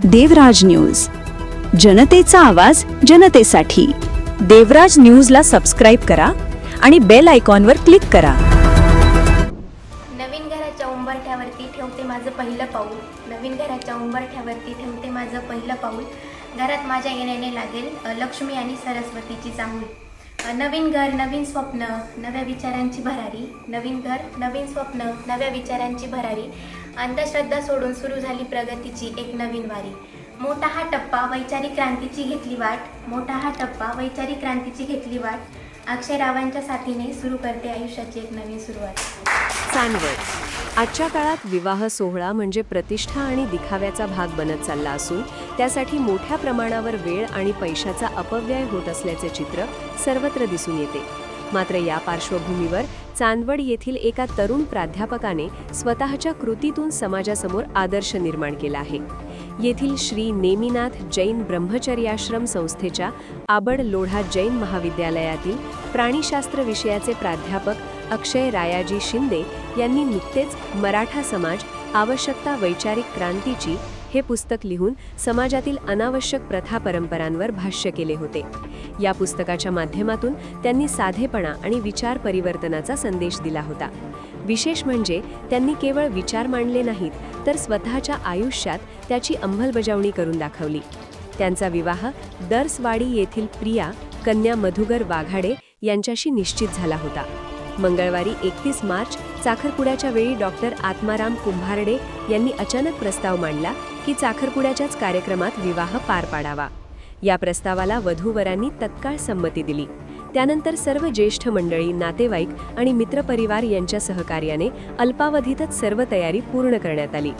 देवराज news, जनतेचा आवाज जनतेसाठी। देवराज न्यूजला सबस्क्राईब करा आणि बेल आयकॉनवर क्लिक करा। नवीन घराच्या उंबरठ्यावरती ठेवते माझं पहिलं पाऊल, नवीन घराच्या उंबरठ्यावरती ठेवते माझं पहिलं पाऊल। घरात माझ्या येण्याने लागेल लक्ष्मी आणि सरस्वतीची चाहूल। नवीन घर नवीन स्वप्न नव्या विचारांची भरारी, नवीन घर नवीन स्वप्न नव्या विचारांची भरारी। अंधश्रद्धा सोडून सुरू झाली प्रगतीची एक नवीन वारी। मोठा हा टप्पा वैचारिक क्रांतीची घेतली वाट, मोठा हा टप्पा वैचारिक क्रांतीची घेतली वाट। अक्षय रावांच्या साथीने सुरू करते आयुष्याची एक नवीन सुरुवात। चांदवड आजच्या काळात विवाह सोहळा म्हणजे प्रतिष्ठा आणि दिखाव्याचा भाग बनत चालला असून त्यासाठी मोठ्या प्रमाणावर वेळ आणि पैशाचा अपव्यय होत असल्याचे चित्र सर्वत्र दिसून येते। मात्र या पार्श्वभूमीवर चांदवड येथील एका तरुण प्राध्यापकाने स्वतःच्या कृतीतून समाजासमोर आदर्श निर्माण केला आहे। येथील श्री नेमिनाथ जैन ब्रह्मचर्याश्रम संस्थेच्या आबड लोढा जैन महाविद्यालयातील प्राणीशास्त्र विषयाचे प्राध्यापक अक्षय रायाजी शिंदे यांनी नुकतेच मराठा समाज आवश्यकता वैचारिक क्रांतीची हे पुस्तक लिहून समाजातील अनावश्यक प्रथा परंपरांवर भाष्य केले होते। या पुस्तकाच्या माध्यमातून त्यांनी साधेपणा आणि विचार परिवर्तनाचा संदेश दिला होता। विशेष म्हणजे त्यांनी केवळ विचार मांडले नाहीत तर स्वतःच्या आयुष्यात त्याची अंमलबजावणी करून दाखवली। त्यांचा विवाह दरसवाडी येथील प्रिया कन्या मधुगर वाघाडे यांच्याशी निश्चित झाला होता। मंगळवारी 31 मार्च चाखरपुड्याच्या वेळी डॉक्टर आत्माराम कुंभारडे यांनी अचानक प्रस्ताव मांडला की चाखरपुड्याच्याच कार्यक्रमात विवाह पार पाडावा। या प्रस्तावाला वधूवरांनी तत्काळ संमती दिली। त्यानंतर सर्व ज्येष्ठ मंडळी, नातेवाईक आणि मित्रपरिवार यांच्या सहकार्याने अल्पावधीतच सर्व तयारी पूर्ण करण्यात आली।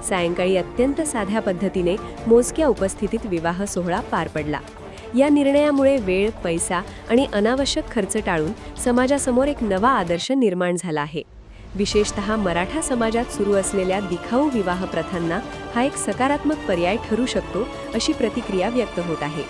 सायंकाळी अत्यंत साध्या पद्धतीने मोजक्या उपस्थितीत विवाह सोहळा पार पडला। या निर्णयामुळे वेळ, पैसा आणि अनावश्यक खर्च टाळून समाजासमोर एक नवा आदर्श निर्माण झाला आहे। विशेषतः मराठा समाजात सुरू असलेल्या दिखाऊ विवाह प्रथांना हा एक सकारात्मक पर्याय ठरू शकतो अशी प्रतिक्रिया व्यक्त होत आहे।